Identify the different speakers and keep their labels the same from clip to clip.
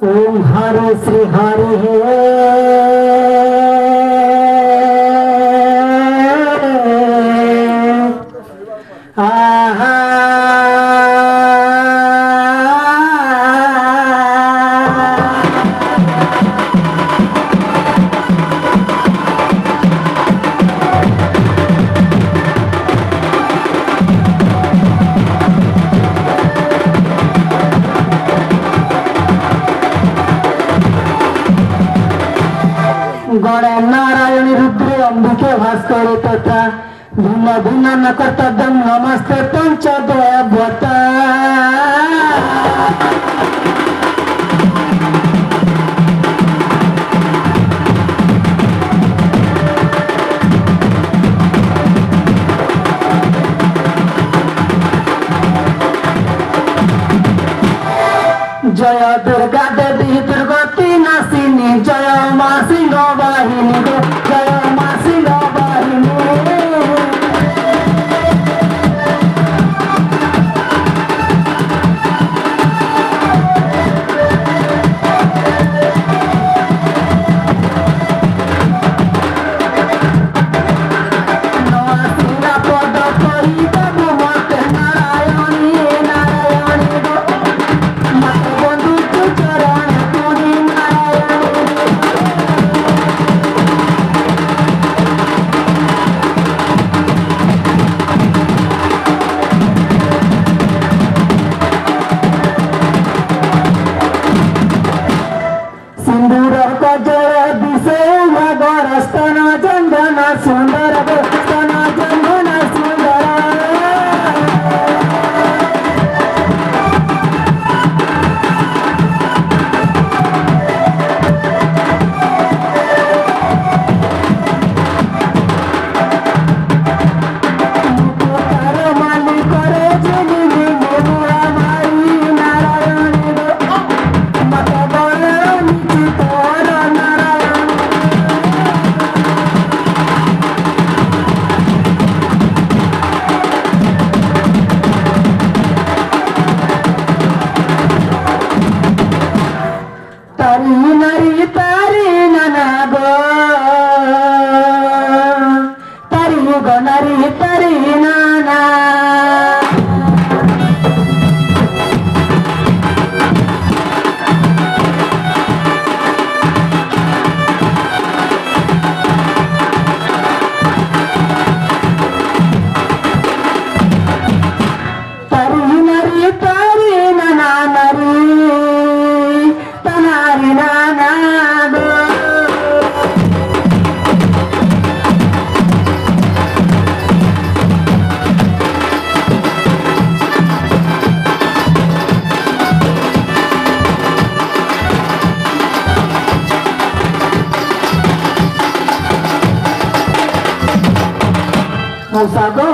Speaker 1: ओम हरे श्री हरे आहा गणे नारायणी रुद्र अंबिके भास्कर तथा भिन्न भिन्न न कर्तव्यम नमस्ते पंचदेवता जय दुर्गा देवी दुर्गति नासिनी जय माँ सिंह वाहिनी जय माँ सिंह वाहिनी सुंदर स्तन चंदन सुंदर माली करे जनी हमारी नारायणी मत बड़ तोर नारायण तारी नरी तारी नना गो तारी गो नरी तारी नाना तारी नरी तारी नना नरी तनारी नाना गो मौसागो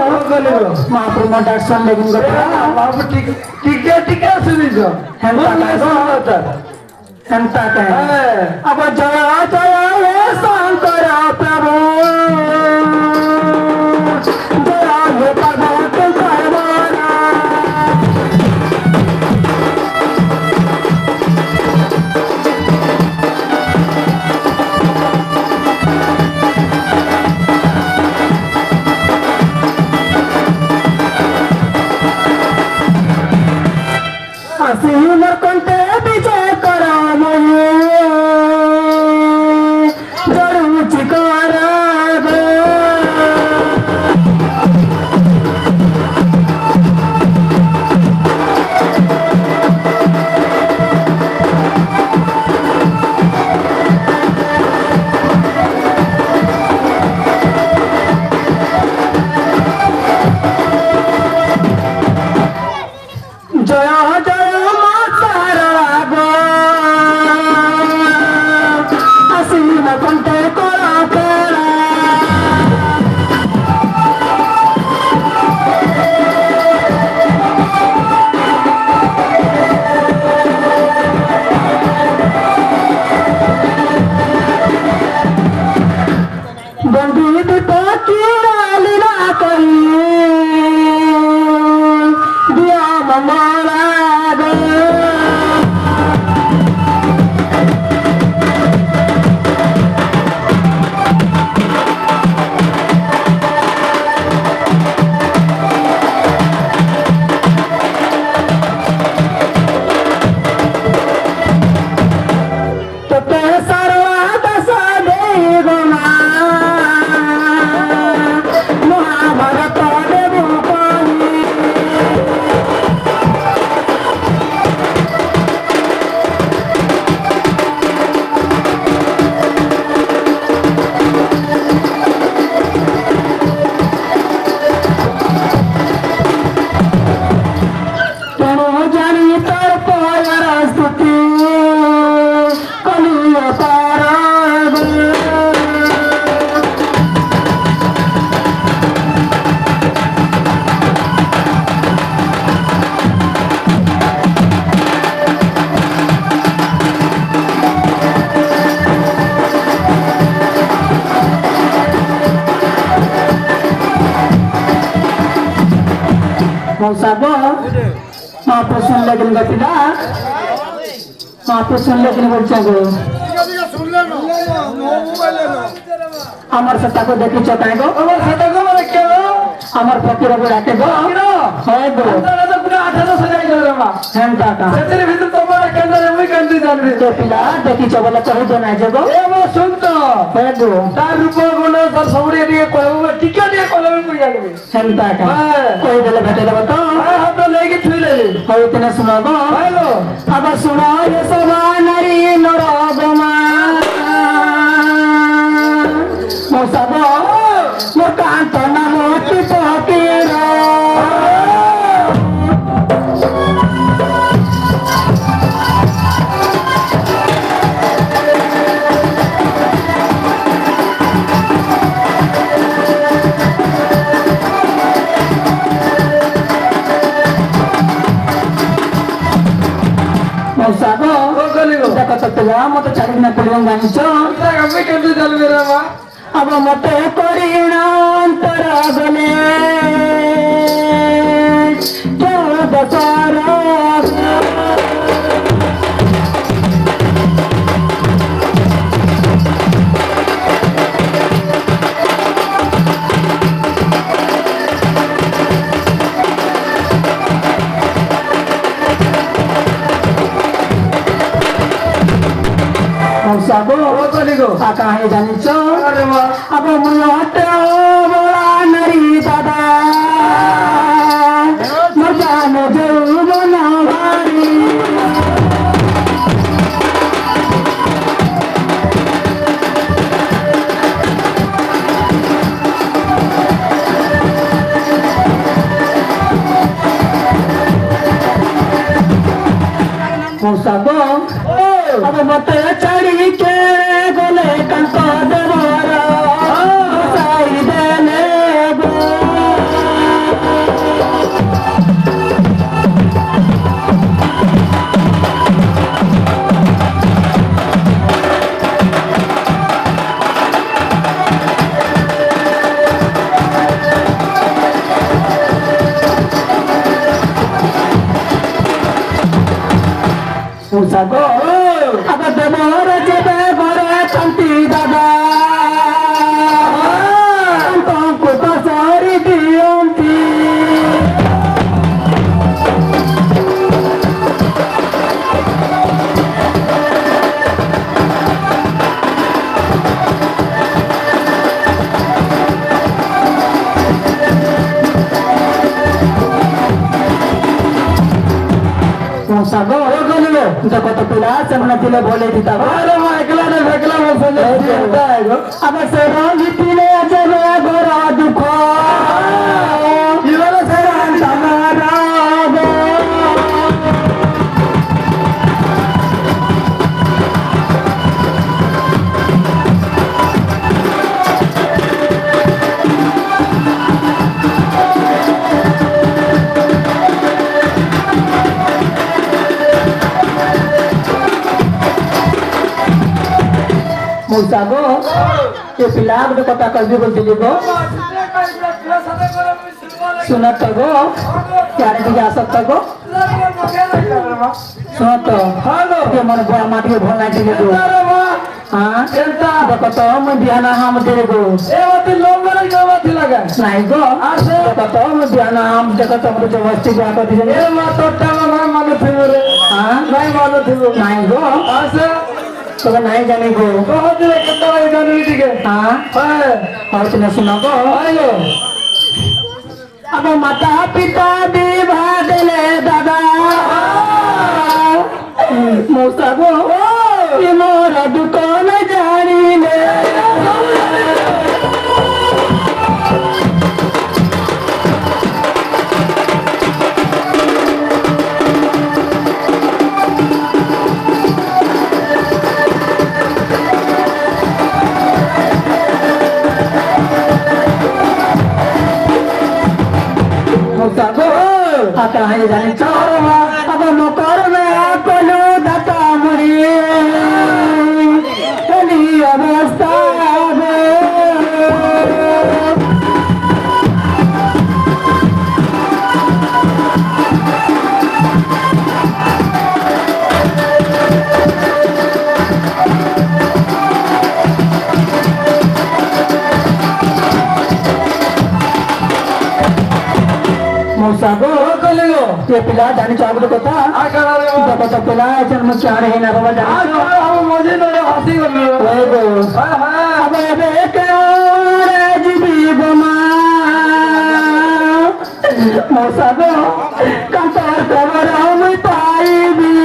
Speaker 1: महाप्रभु डाक्टर लेकिन
Speaker 2: बाबू टिके टिके सुनिस
Speaker 1: हेंता अब जय जय हे शंकर प्रभु जय हे भगवत भगवान हसी कंटे विजय करा लेकिन गतिला मापे सुन लेकिन बच्चा गो আমার সাথে কো দেখি চতাই গো
Speaker 2: আমার সাথে গো মানে কেন
Speaker 1: আমার ফকির গো রাতে গো হয় গো
Speaker 2: তারা তো পুরো 18 সাজাই গেল রে মা
Speaker 1: হ্যাঁ টাটা
Speaker 2: সেতের ভিতর তোমার কেন রে মুই কেন জানবি
Speaker 1: তো পিলা দেখি চবলা কই তো না যে গো
Speaker 2: এ মা শুন তো
Speaker 1: হয় গো
Speaker 2: তার রূপ গুণ তার সবরে দিয়ে কইব টিকা দিয়ে কলমে কই যাবে
Speaker 1: হ্যাঁ টাটা
Speaker 2: হ্যাঁ
Speaker 1: কই দিলে ভেটে দেব তো
Speaker 2: হ্যাঁ হাত লেগে ছুইলে
Speaker 1: হয় তেনা শুনো গো
Speaker 2: হ্যালো
Speaker 1: আবার শুনো এ সবা নারী নরগমা মোসাব মোকান্ত নাম কি ফকির মোসাব দেখো তো পিলা মতো চারি না পড়িলাম জানিছ
Speaker 2: আমি কেন জানবি রে মা
Speaker 1: अब मते परिणांतर गले दसारा सागो
Speaker 2: গো
Speaker 1: आका है जानिছ
Speaker 2: আরে মা
Speaker 1: अब मुलाट बोला नरी दादा मजान जौवन भारी सागो अब मत चढ़ी के गोले कंक देवरा साई देले गो सागो अब देवर जेबे घरे कंती दादा को तो सारी दियंती सागो देखो तो पिला समना तिले बोले दीता
Speaker 2: আরে মা একলা না একলা বসে
Speaker 1: अब से रोगी तिले जले गोरा दुख
Speaker 2: ইবারে সারা
Speaker 1: समारा गो मुसागो ये पिला को कथा कर दी बोलती गो सुनत गो यारे की जा सकता गो सुनत
Speaker 2: हेलो
Speaker 1: के मन बड़ा माटी के भोल नहीं गो
Speaker 2: আরে মা
Speaker 1: हां
Speaker 2: কেনটা
Speaker 1: देखो तो मैं बियाना हम तेरे गो
Speaker 2: এ মতে লোক মেরে গাওয়াতি লাগা
Speaker 1: नहीं गो देखो तो मैं बियाना हम देखो तो मुझे वस्ती जा कर दी
Speaker 2: এ মা তোরটা মা মানে থিব রে
Speaker 1: हां
Speaker 2: নাই মানে থিব
Speaker 1: नहीं गो
Speaker 2: আসে
Speaker 1: तो नहीं जाने गो
Speaker 2: বহুত রে কত এই জানি দিকে
Speaker 1: हां
Speaker 2: হ্যাঁ
Speaker 1: और तुमने सुना गो
Speaker 2: আইলো
Speaker 1: अब माता पिता दिवा दिले दादा मौसा गो ये मोरा दुकान जानी ले मौसा गो आता है जाने चारो अब नौकर में कोलो दाता मुरी एली अवस्था ये पिला जानी चाहते कोता देखो तो पिला जन्म चाह रहे ना बाबा जानी
Speaker 2: मुझे मेरे हंसी कर लो
Speaker 1: ओए गो अब एक और जीवी बमा मौसा गो कंतर खबर हम पाई भी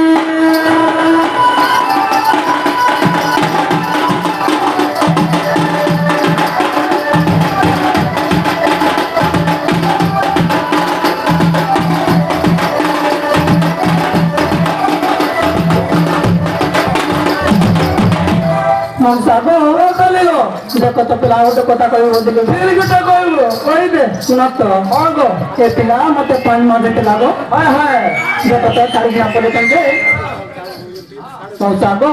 Speaker 1: मौसा गो
Speaker 2: चलिलो
Speaker 1: देखो तो पिला तो कथा कहि बोलिलो
Speaker 2: फिर किटा कहलो कहि दे
Speaker 1: सुना तो
Speaker 2: हां गो
Speaker 1: ए पिला मते पानी मार देते लागो
Speaker 2: हाय हाय
Speaker 1: देखो तो तारी ना पड़े कंजे मौसा गो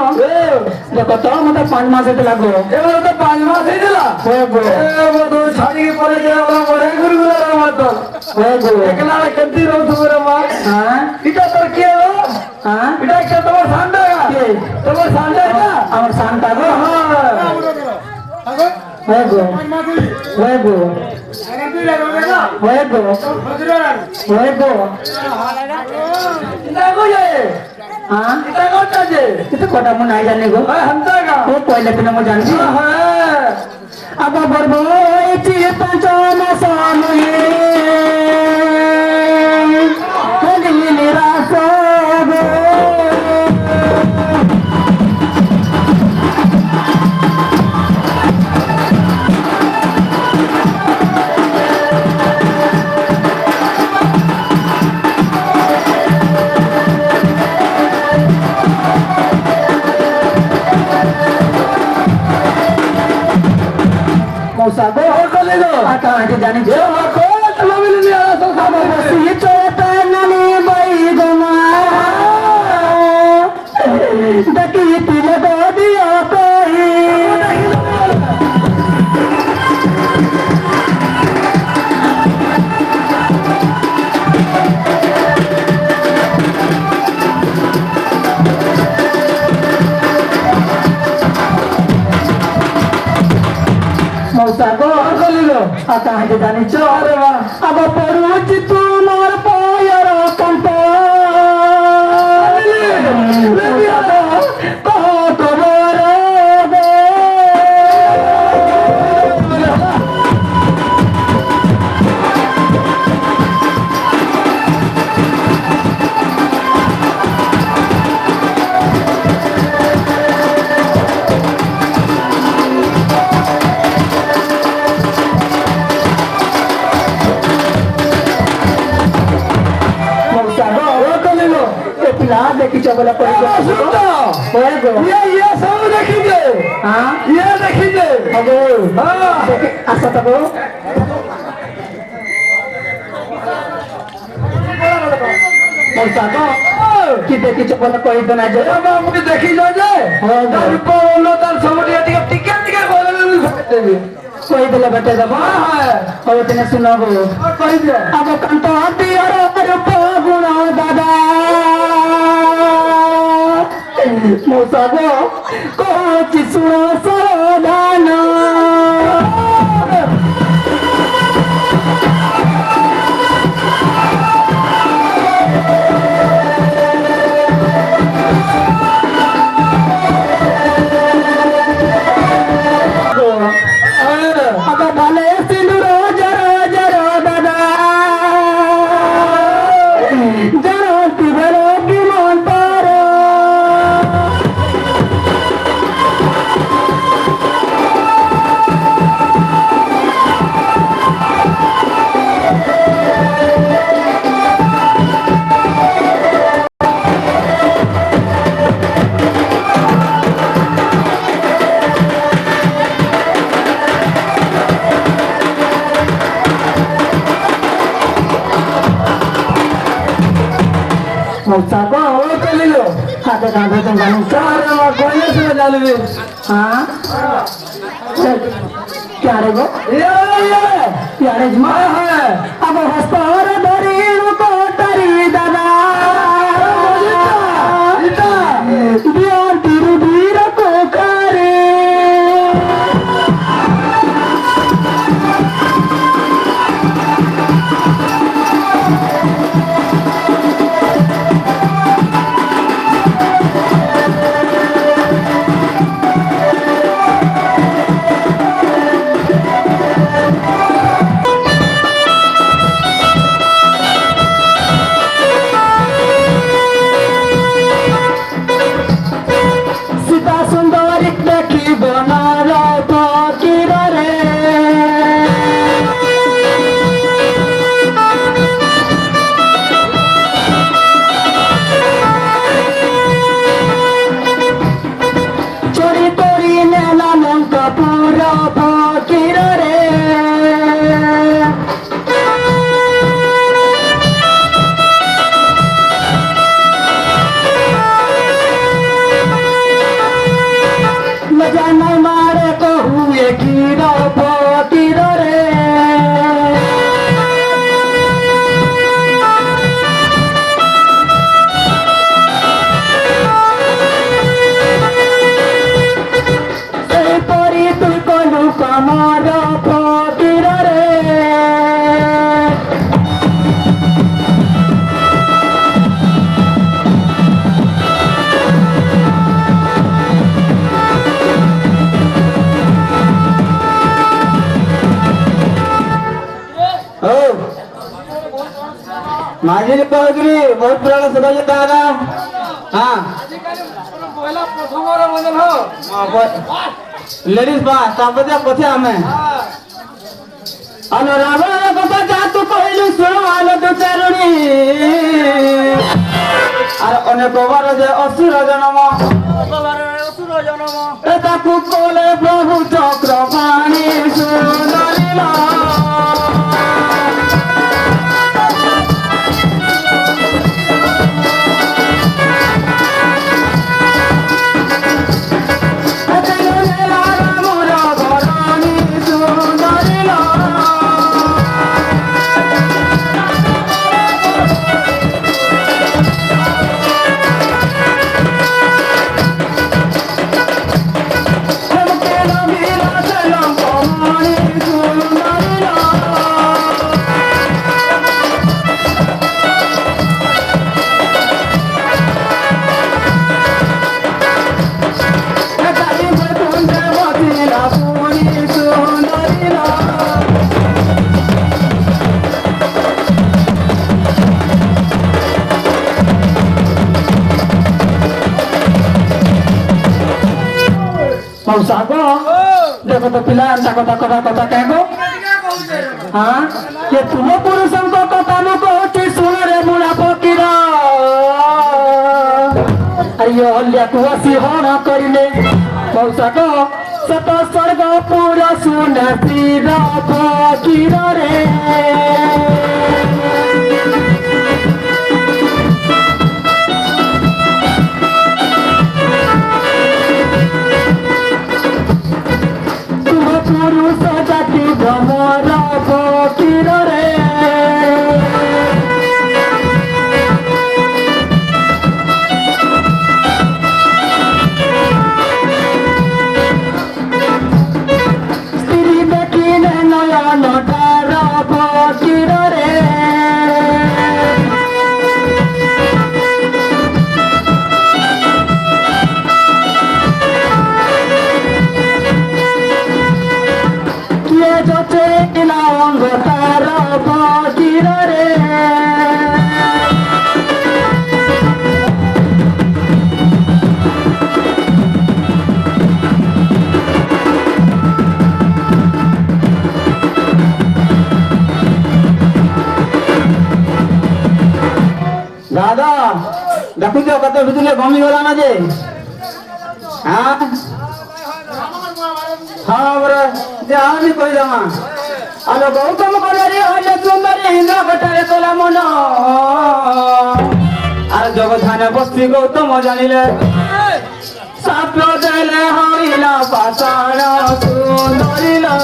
Speaker 1: देखो तो मते पानी मार देते लागो
Speaker 2: এবার তো 5 মাস হয়ে দিলা
Speaker 1: ओए गो
Speaker 2: এ বড় ছাড়ি के পরে যে আমরা পরে গুরগুলা মত
Speaker 1: ओए गो
Speaker 2: একলা কন্তি রও তোমার মা
Speaker 1: हां
Speaker 2: এটা তোর কি হলো
Speaker 1: हां
Speaker 2: এটা কি তোমার সান্ডা
Speaker 1: के
Speaker 2: তোমার সান্ডা না
Speaker 1: আমার শান্তা গো
Speaker 2: হ্যাঁ
Speaker 1: ओए गो ओए गो ओए गो ओए गो
Speaker 2: এটা কো যায়
Speaker 1: हां
Speaker 2: এটা কোটা যে
Speaker 1: कित कोटा मन आई जाने गो
Speaker 2: হ্যাঁ হামতা গা
Speaker 1: ओ पहले पिना मो जानती
Speaker 2: হ্যাঁ
Speaker 1: अब बरबो ची पंचम सामुए कली निराश गो मौसा गो
Speaker 2: চলিলো
Speaker 1: आता आंटी जानी
Speaker 2: এ মা কো তুমি মিলি আলা তো
Speaker 1: अब बसी चोट ननी बई गमा दकी तिले दो दिया कोई मौसा गो
Speaker 2: চলিলো
Speaker 1: आता आंटी जानी चो
Speaker 2: আরে বাহ
Speaker 1: अब परुच तू मोर पायर कंट कहो तो बोरे मौसा गो
Speaker 2: চলিলো
Speaker 1: ए पिला देखी चबला पड़ी
Speaker 2: শুনতো
Speaker 1: ओए गो
Speaker 2: ये सब দেখি দে
Speaker 1: हां
Speaker 2: ये দেখি দে
Speaker 1: अबो
Speaker 2: हां
Speaker 1: आसा तबो मौसा गो कि देखी चबला पड़ी बना जे
Speaker 2: বাবুকে দেখি যাও যে
Speaker 1: হ্যাঁ, হ্যাঁ।
Speaker 2: তারপর হলো তার সমুদ্র টিকে টিকে টিকে বলে দেবে
Speaker 1: कोई दिले बेटे दबा
Speaker 2: হ্যাঁ
Speaker 1: और तेने सुनाबो
Speaker 2: কই দে
Speaker 1: अब कंतो दियर रूप गुण दादा मौसा गो कोच सुनो सरोदान अब भले सिंदूरो जरो जरो दादा जरो तिबरो विमान पारो मौसा गो
Speaker 2: চলিলো
Speaker 1: हाथे कांधे तुम गानी
Speaker 2: আরে মা কইলে শুনে জ্বালবে
Speaker 1: हाँ क्या रे गो
Speaker 2: ये
Speaker 1: क्या रे जमा
Speaker 2: হ্যাঁ
Speaker 1: अब हस्तर धरी को तरी दादा
Speaker 2: এটা
Speaker 1: बियान तिरु धीर को करे জানাই মারে কহুয়ে কির ফকির রে সেই পরি তুই কলু কমর ফকির রে माझे पावगिरी बहुत पुराना सदा जाता है हाँ
Speaker 2: পয়লা প্রথমবার বদল হো
Speaker 1: लेडीज बा तापत्या पथे हमें अनुराग को बजा तू कहलु सुरवाल तो चरुणी আর অনেক বার যে অসুর জনম তাকু কোলে প্রভু চক্র পানি সুন্দরিলা Sago, देखो तो पिला अंता कथा कहबो हाँ ये तुम पुरुषों को कथा नु कहती सुन रे मुला फकीर अयो हल्ल्या कुसी होना करिले मौसाको सत स्वर्ग पूरा सुन सीधा फकीर रे पुरुष जाति भ्रमर फकीर रे स्त्री देखिले नयन डार फकीर रे जोचे इलांग तारा फकीर रे दादा देखु जो कत भितरे गमी गला ना जे हाँ हाँ बरे जे आमी कहि दमा आलो गौतम करे हले सुंदरी इंद्र कटारे तोला मन आर जगधाने बस्ती गौतम जानिले साप देले हरिला पाषाण सुंदरीला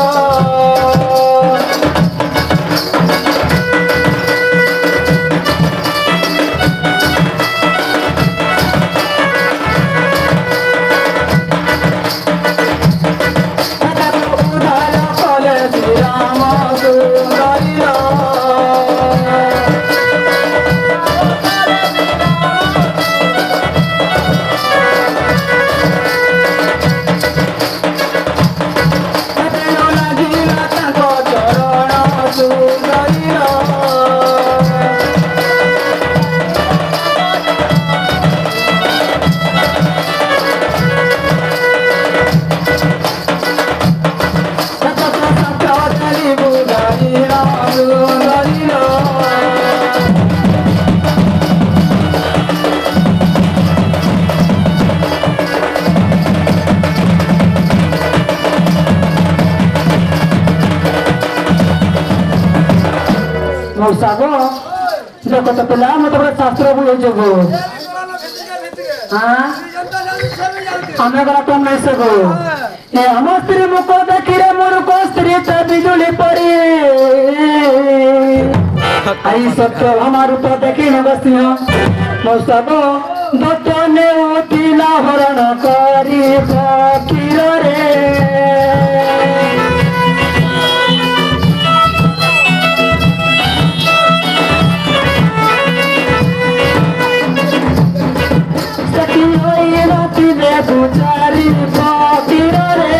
Speaker 1: मौसागो देखो तो पिला मतलब शास्त्र बोले जो हाँ ଆମେ ଗଲା କମ ନାଇଁ ସେ ଗো ଏ ଆମ ସ୍ତ୍ରୀ ମୁଖ ଦେଖିରେ ମୋର କୋ ସ୍ତ୍ରୀ ତ ବିଜୁଳି ପରି आई सत्य हमार रूप देखी न बसियो मौसब दतने उठिला हरण करी फकीर रे सखी होई राती दे बुचारी फकीर रे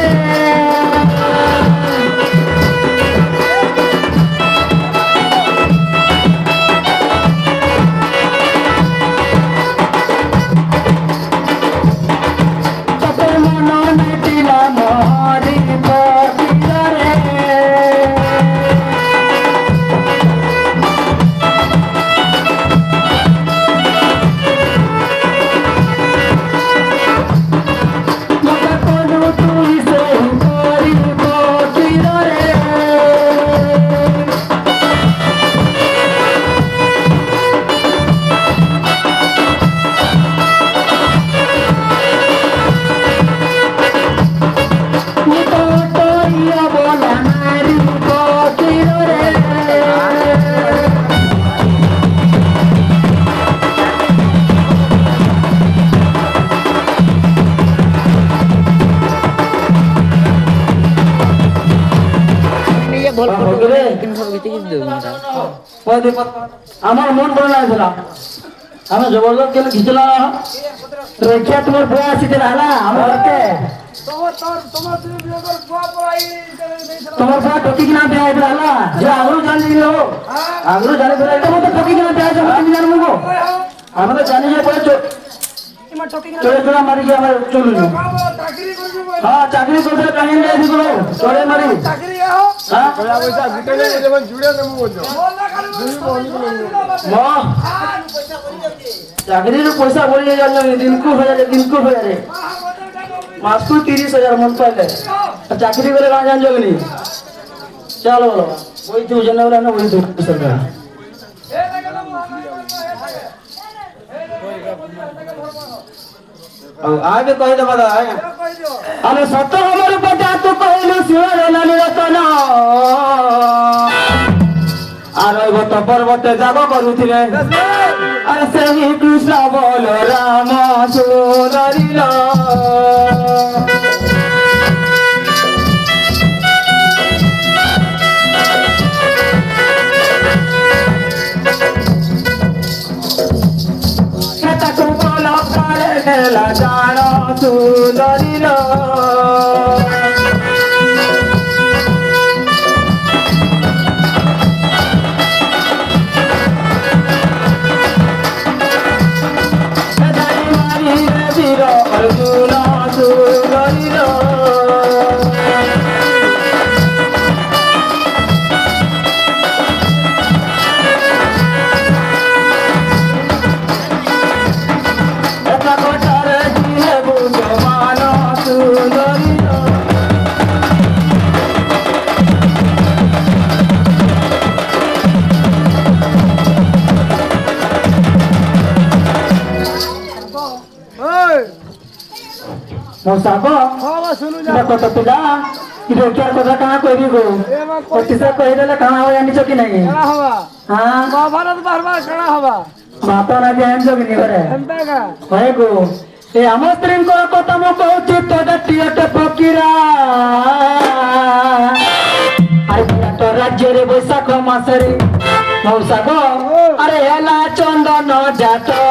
Speaker 1: আমার মন ভালো লাগছিল আমি জবরদস্ত কেন ঘিচলা রেখা তোমার বউ আসিছিল হলা আমার ঘরকে তোমার বউ টকি কিনা বিয়া হইছিল হলা যে আগরু জানি লো আগরু জানি বলে তোমার তো টকি কিনা বিয়া হইছে আমি জানি মগো আমরা তো জানি যে পরে চলে চলে মারি গিয়ে আমার চলুন হ্যাঁ চাকরি করতে কাহিনী দিয়ে দিল চলে মারি হ্যাঁ চাকরির পয়সা বলে যাচ্ছেন দিনকু হয়ে মাসকু 30,000 মন পাইলে চাকরি করে না জান জগনি চলো বলো ওই তো জানা বলে না ওই তো সরকার आगे कह दे बता अरे सत हमर बता तू कहलु सिर नानी रतन आरो गत पर्वत जाग करूथिले अरे सेही कृष्ण बोल Ram सुंदरिल la jano sundarilo sadai mari viro arjuna sundarilo मोसाको देखो तो पिला इधर क्या cosa कहाँ कोई भी गो और किसे कोई देले कहाँ हो यानी चौकी नहीं हाँ
Speaker 2: महाभारत बार कणा हवा
Speaker 1: माता ना जान जो नहीं करे
Speaker 2: एंता का
Speaker 1: भाई गो ये आमस्त्रीन को कथा मो कहूची तो दटियटे फकीरा अरे तो राज्य रे बैसाख मासरे मौसाको अरे हेला चंदन जातो